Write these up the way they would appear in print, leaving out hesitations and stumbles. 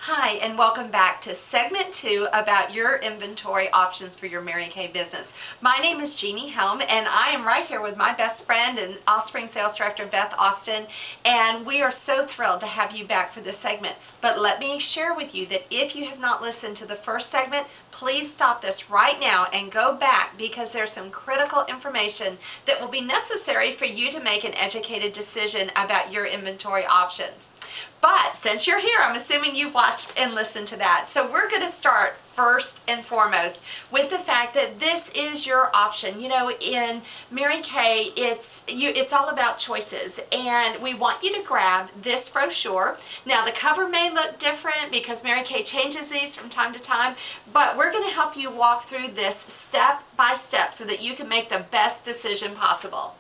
Hi, and welcome back to segment 2 about your inventory options for your Mary Kay business. My name is Jeannie Helm, and I am right here with my best friend and Offspring Sales Director, Beth Austin, and we are so thrilled to have you back for this segment. But let me share with you that if you have not listened to the first segment, please stop this right now and go back, because there's some critical information that will be necessary for you to make an educated decision about your inventory options. But since you're here, I'm assuming you've watched and listened to that. So we're going to start first and foremost with the fact that this is your option. You know, in Mary Kay, it's all about choices, and we want you to grab this brochure. Now, the cover may look different because Mary Kay changes these from time to time, but we're going to help you walk through this step by step so that you can make the best decision possible.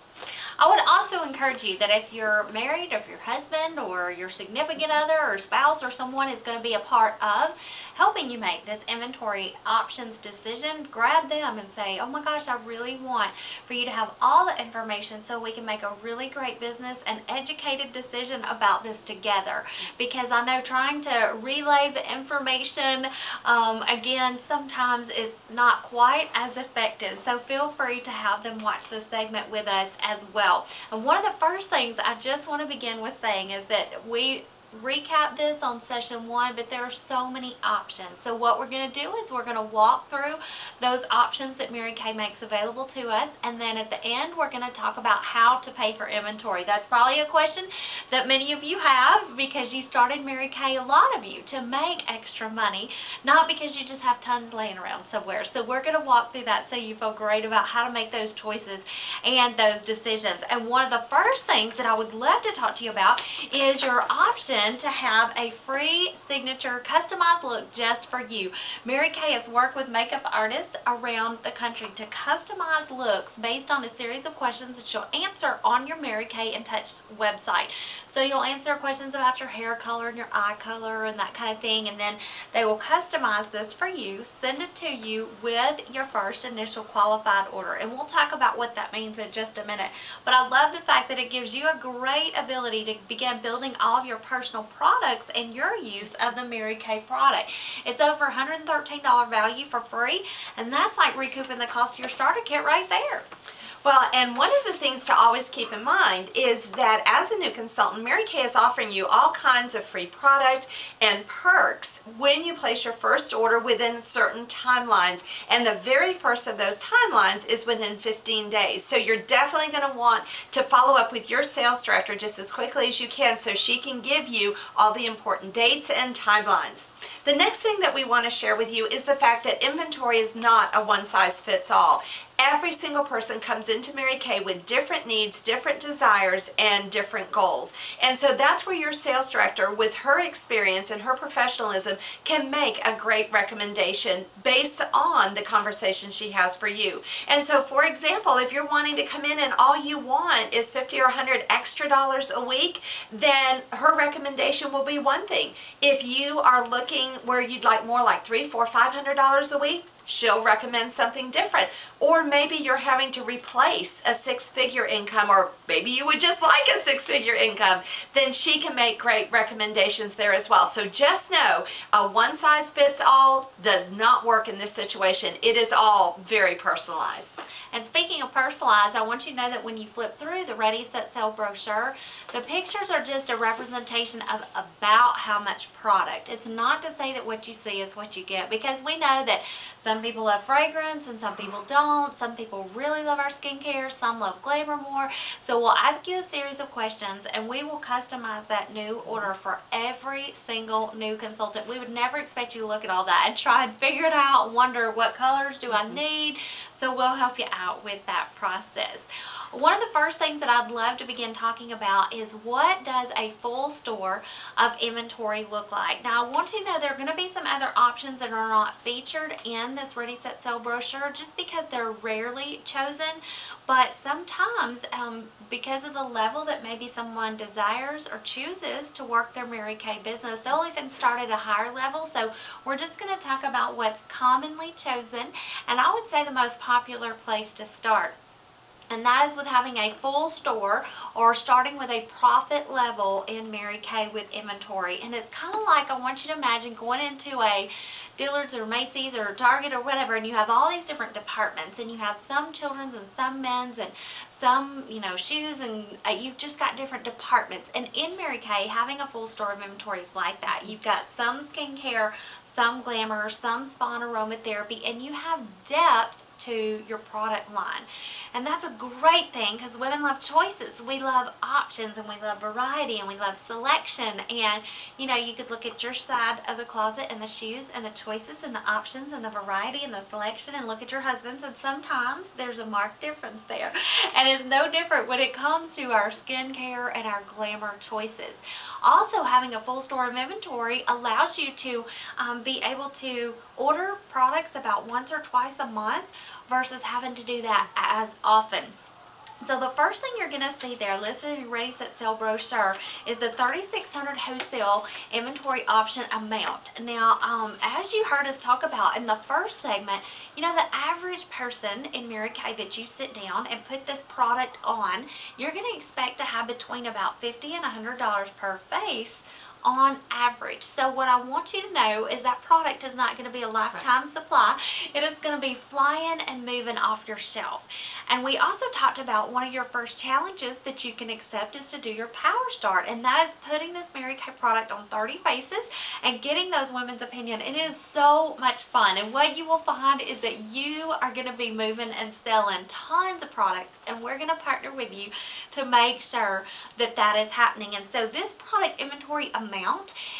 I would also encourage you that if you're married, or if your husband or your significant other or spouse or someone is going to be a part of helping you make this inventory options decision, grab them and say, oh my gosh, I really want for you to have all the information so we can make a really great business and educated decision about this together. Because I know trying to relay the information, again, sometimes is not quite as effective. So feel free to have them watch this segment with us as well. And one of the first things I just want to begin with saying is that we recap this on session 1, but there are so many options. So what we're going to do is we're going to walk through those options that Mary Kay makes available to us, and then at the end we're going to talk about how to pay for inventory. That's probably a question that many of you have because you started Mary Kay, a lot of you, to make extra money, not because you just have tons laying around somewhere. So we're going to walk through that so you feel great about how to make those choices and those decisions. And one of the first things that I would love to talk to you about is your option to have a free signature customized look just for you. Mary Kay has worked with makeup artists around the country to customize looks based on a series of questions that you'll answer on your Mary Kay in Touch website. So you'll answer questions about your hair color and your eye color and that kind of thing, and then they will customize this for you, send it to you with your first initial qualified order. And we'll talk about what that means in just a minute. But I love the fact that it gives you a great ability to begin building all of your personal products and your use of the Mary Kay product. It's over $113 value for free, and that's like recouping the cost of your starter kit right there. Well, and one of the things to always keep in mind is that as a new consultant, Mary Kay is offering you all kinds of free product and perks when you place your first order within certain timelines. And the very first of those timelines is within 15 days. So you're definitely going to want to follow up with your sales director just as quickly as you can so she can give you all the important dates and timelines. The next thing that we want to share with you is the fact that inventory is not a one-size-fits-all. Every single person comes into Mary Kay with different needs, different desires, and different goals. And so that's where your sales director, with her experience and her professionalism, can make a great recommendation based on the conversation she has for you. And so, for example, if you're wanting to come in and all you want is $50 or $100 extra a week, then her recommendation will be one thing. If you are looking where you'd like more like $300, $400, $500 a week, she'll recommend something different. Or maybe you're having to replace a six-figure income, or maybe you would just like a six-figure income, then she can make great recommendations there as well. So just know, a one-size-fits-all does not work in this situation. It is all very personalized. And speaking of personalized, I want you to know that when you flip through the Ready, Set, Sell brochure, the pictures are just a representation of about how much product. It's not to say that what you see is what you get, because we know that some people love fragrance and some people don't. Some people really love our skincare, some love glamour more. So we'll ask you a series of questions and we will customize that new order for every single new consultant. We would never expect you to look at all that and try and figure it out and wonder what colors do I need. So we'll help you out with that process. One of the first things that I'd love to begin talking about is what does a full store of inventory look like. Now, I want you to know there are going to be some other options that are not featured in this Ready, Set, Sell brochure just because they're rarely chosen. But sometimes, because of the level that maybe someone desires or chooses to work their Mary Kay business, they'll even start at a higher level. So we're just going to talk about what's commonly chosen, and I would say the most popular place to start And that is with having a full store or starting with a profit level in Mary Kay with inventory. And it's kind of like, I want you to imagine going into a Dillard's or Macy's or Target or whatever, and you have all these different departments, and you have some children's and some men's and some, you know, shoes, and you've just got different departments. And in Mary Kay, having a full store of inventory is like that. You've got some skincare, some glamour, some spa and aromatherapy, and you have depth to your product line. And that's a great thing because women love choices. We love options, and we love variety, and we love selection. And you know, you could look at your side of the closet and the shoes and the choices and the options and the variety and the selection, and look at your husband's, and sometimes there's a marked difference there. And it's no different when it comes to our skincare and our glamour choices. Also, having a full store of inventory allows you to be able to order products about once or twice a month versus having to do that as often. So the first thing you're going to see there listed in your Ready Set Sale brochure is the $3,600 wholesale inventory option amount. Now, as you heard us talk about in the first segment, you know, the average person in Mary Kay that you sit down and put this product on, you're going to expect to have between about $50 and $100 per face on average. So what I want you to know is that product is not going to be a lifetime supply. It is going to be flying and moving off your shelf. And we also talked about one of your first challenges that you can accept is to do your Power Start, and that is putting this Mary Kay product on 30 faces and getting those women's opinion. And it is so much fun, and what you will find is that you are going to be moving and selling tons of products, and we're going to partner with you to make sure that that is happening. And so this product inventory amount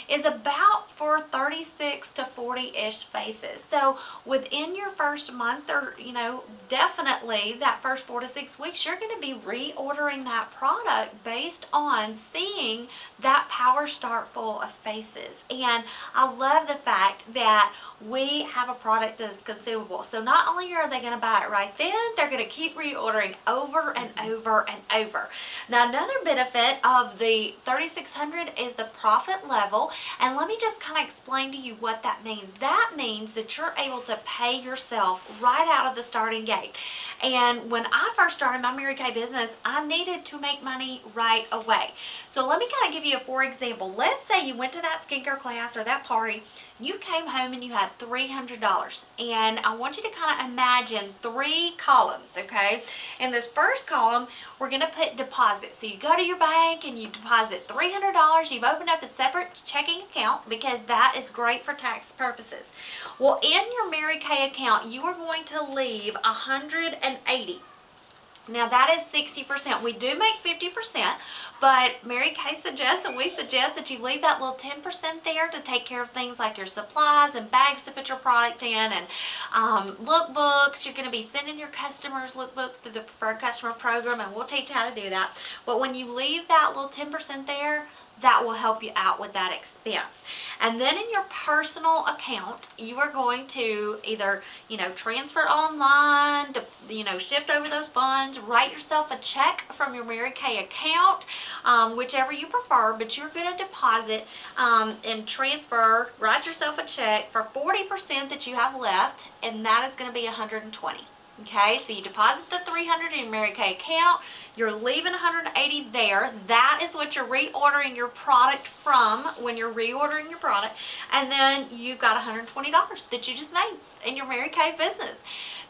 is about for 36 to 40-ish faces. So within your first month, or you know, definitely that first 4 to 6 weeks, you're going to be reordering that product based on seeing that Power Start full of faces. And I love the fact that we have a product that is consumable. So not only are they going to buy it right then, they're going to keep reordering over and over and over. Now, another benefit of the $3,600 is the profit level, and let me just kind of explain to you what that means. That means that you're able to pay yourself right out of the starting gate. And when I first started my Mary Kay business, I needed to make money right away. So let me kind of give you a for example. Let's say you went to that skincare class or that party, you came home and you had $300. And I want you to kind of imagine 3 columns, okay? In this first column, we're going to put deposit. So you go to your bank and you deposit $300. You've opened up a separate checking account because that is great for tax purposes. Well, in your Mary Kay account, you are going to leave $180. Now that is 60%. We do make 50%, but Mary Kay suggests, and we suggest, that you leave that little 10% there to take care of things like your supplies and bags to put your product in, and lookbooks. You're going to be sending your customers lookbooks through the Preferred Customer Program, and we'll teach you how to do that. But when you leave that little 10% there, that will help you out with that expense. And then in your personal account, you are going to either, you know, transfer online, to, you know, shift over those funds, write yourself a check from your Mary Kay account, whichever you prefer, but you're going to deposit and transfer, write yourself a check for 40% that you have left, and that is going to be $120. Okay, so you deposit the $300 in your Mary Kay account, you're leaving $180 there. That is what you're reordering your product from when you're reordering your product, and then you've got $120 that you just made in your Mary Kay business.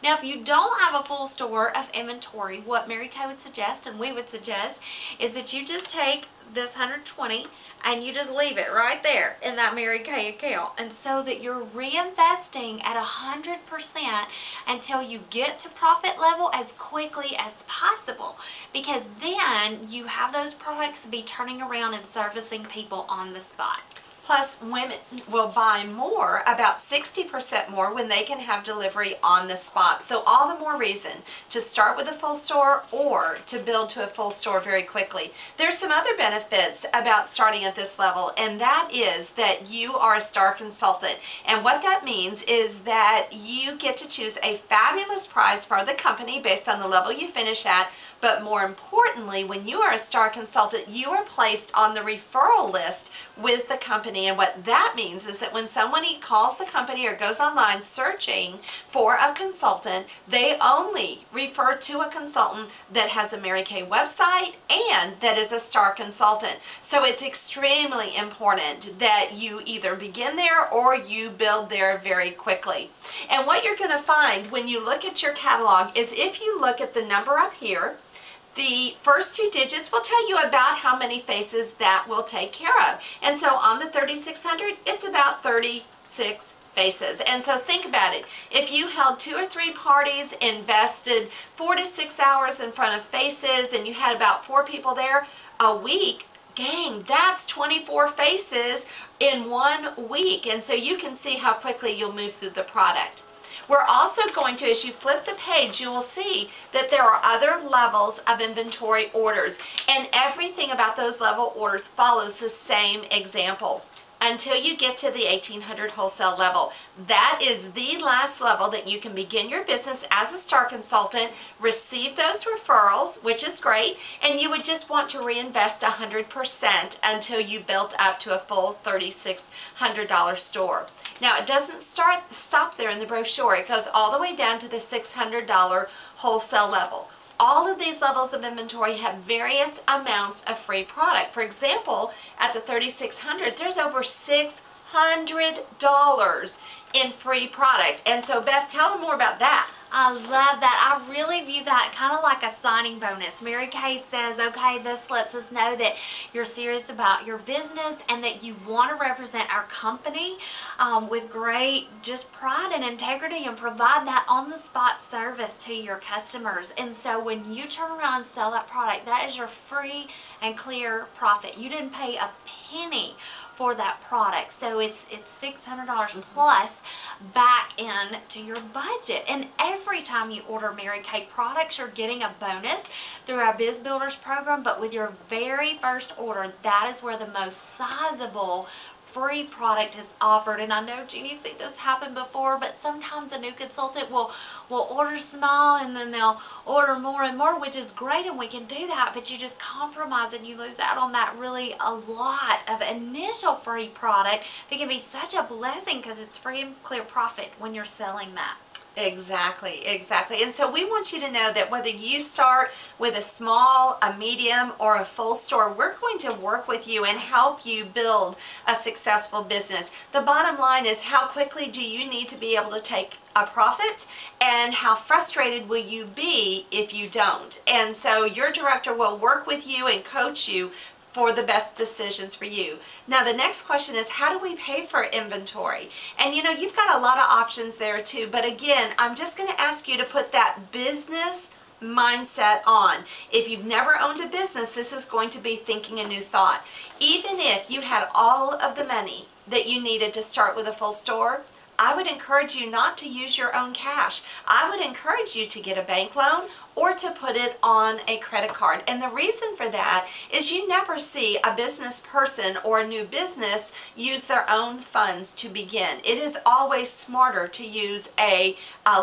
Now, if you don't have a full store of inventory, what Mary Kay would suggest, and we would suggest, is that you just take this $120 and you just leave it right there in that Mary Kay account, and so that you're reinvesting at 100% until you get to profit level as quickly as possible, because then you have those products be turning around and servicing people on the spot. Plus, women will buy more, about 60% more, when they can have delivery on the spot. So all the more reason to start with a full store or to build to a full store very quickly. There's some other benefits about starting at this level, and that is that you are a star consultant. And what that means is that you get to choose a fabulous prize for the company based on the level you finish at. But more importantly, when you are a star consultant, you are placed on the referral list with the company company. And what that means is that when somebody calls the company or goes online searching for a consultant, they only refer to a consultant that has a Mary Kay website and that is a star consultant. So it's extremely important that you either begin there or you build there very quickly. And what you're going to find when you look at your catalog is, if you look at the number up here, the first 2 digits will tell you about how many faces that will take care of. And so on the 3600, it's about 36 faces. And so think about it. If you held 2 or 3 parties, invested 4 to 6 hours in front of faces, and you had about 4 people there a week, gang, that's 24 faces in 1 week. And so you can see how quickly you'll move through the product. We're also going to, as you flip the page, you will see that there are other levels of inventory orders, and everything about those level orders follows the same example until you get to the 1800 wholesale level. That is the last level that you can begin your business as a star consultant, receive those referrals, which is great, and you would just want to reinvest 100% until you built up to a full $3,600 store. Now, it doesn't stop there in the brochure. It goes all the way down to the $600 wholesale level. All of these levels of inventory have various amounts of free product. For example, at the 3600, there's over $600 in free product. And so, Beth, tell them more about that. I love that. I really view that kind of like a signing bonus. Mary Kay says, okay, this lets us know that you're serious about your business and that you want to represent our company with great just pride and integrity, and provide that on-the-spot service to your customers. And so when you turn around and sell that product, that is your free and clear profit. You didn't pay a penny for that product. So it's $600 plus back into your budget. And every time you order Mary Kay products, you're getting a bonus through our Biz Builders program. But with your very first order, that is where the most sizable free product is offered. And I know Jeannie's seen this happen before, but sometimes a new consultant will order small and then they'll order more and more, which is great, and we can do that, but you just compromise and you lose out on that really a lot of initial free product that can be such a blessing because it's free and clear profit when you're selling that. Exactly, exactly. And so we want you to know that whether you start with a small, a medium, or a full store, we're going to work with you and help you build a successful business. The bottom line is, how quickly do you need to be able to take a profit, and how frustrated will you be if you don't? And so your director will work with you and coach you for the best decisions for you. Now, the next question is, how do we pay for inventory? And you know, you've got a lot of options there too, but again, I'm just going to ask you to put that business mindset on. If you've never owned a business, this is going to be thinking a new thought. Even if you had all of the money that you needed to start with a full store, I would encourage you not to use your own cash. I would encourage you to get a bank loan or to put it on a credit card. And the reason for that is you never see a business person or a new business use their own funds to begin. It is always smarter to use a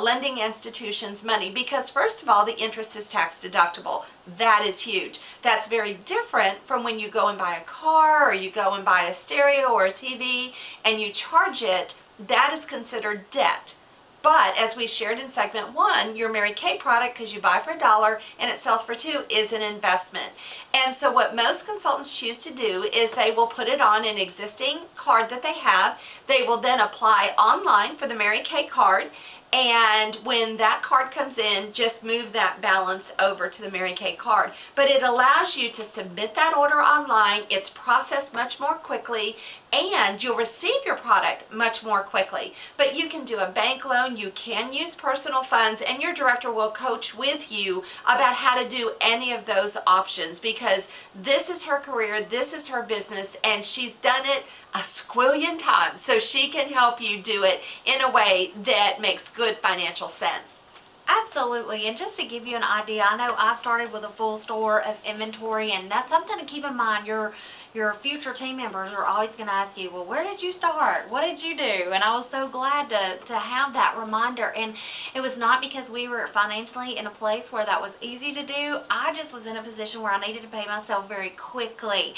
lending institution's money because, first of all, the interest is tax deductible. That is huge. That's very different from when you go and buy a car or you go and buy a stereo or a TV and you charge it. That is considered debt. But as we shared in segment 1, your Mary Kay product, because you buy for $1 and it sells for $2, is an investment. And so what most consultants choose to do is they will put it on an existing card that they have. They will then apply online for the Mary Kay card. And when that card comes in, just move that balance over to the Mary Kay card. But it allows you to submit that order online. It's processed much more quickly, and you'll receive your product much more quickly. But you can do a bank loan, you can use personal funds, and your director will coach with you about how to do any of those options, because this is her career, this is her business, and she's done it a squillion times, so she can help you do it in a way that makes good financial sense. Absolutely. And just to give you an idea, I know I started with a full store of inventory, and that's something to keep in mind. Your your future team members are always going to ask you, well, where did you start? What did you do? And I was so glad to have that reminder. And it was not because we were financially in a place where that was easy to do. I just was in a position where I needed to pay myself very quickly.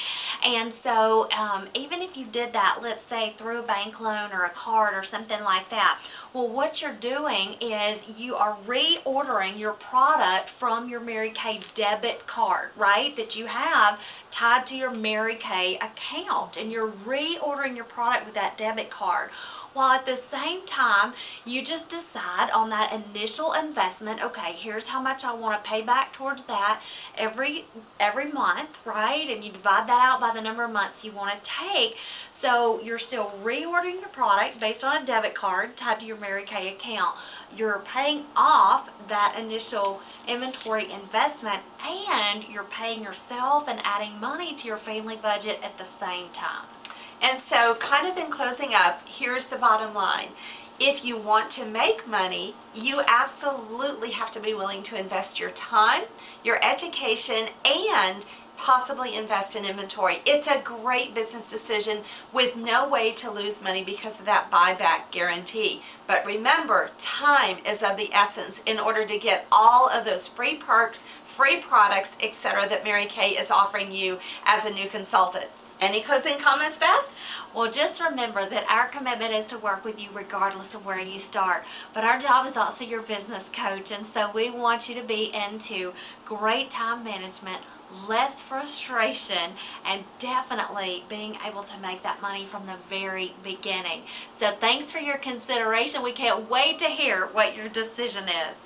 And so even if you did that, let's say through a bank loan or a card or something like that, well, what you're doing is you are reordering your product from your Mary Kay debit card, right, that you have tied to your Mary Kay account, and you're reordering your product with that debit card. While at the same time, you just decide on that initial investment, okay, here's how much I want to pay back towards that every month, right? And you divide that out by the number of months you want to take. So you're still reordering your product based on a debit card tied to your Mary Kay account. You're paying off that initial inventory investment, and you're paying yourself and adding money to your family budget at the same time. And so, kind of in closing up, here's the bottom line. If you want to make money, you absolutely have to be willing to invest your time, your education, and possibly invest in inventory. It's a great business decision with no way to lose money because of that buyback guarantee. But remember, time is of the essence in order to get all of those free perks, free products, etc. that Mary Kay is offering you as a new consultant. Any closing comments, Beth? Well, just remember that our commitment is to work with you regardless of where you start. But our job is also your business coach, and so we want you to be into great time management, less frustration, and definitely being able to make that money from the very beginning. So thanks for your consideration. We can't wait to hear what your decision is.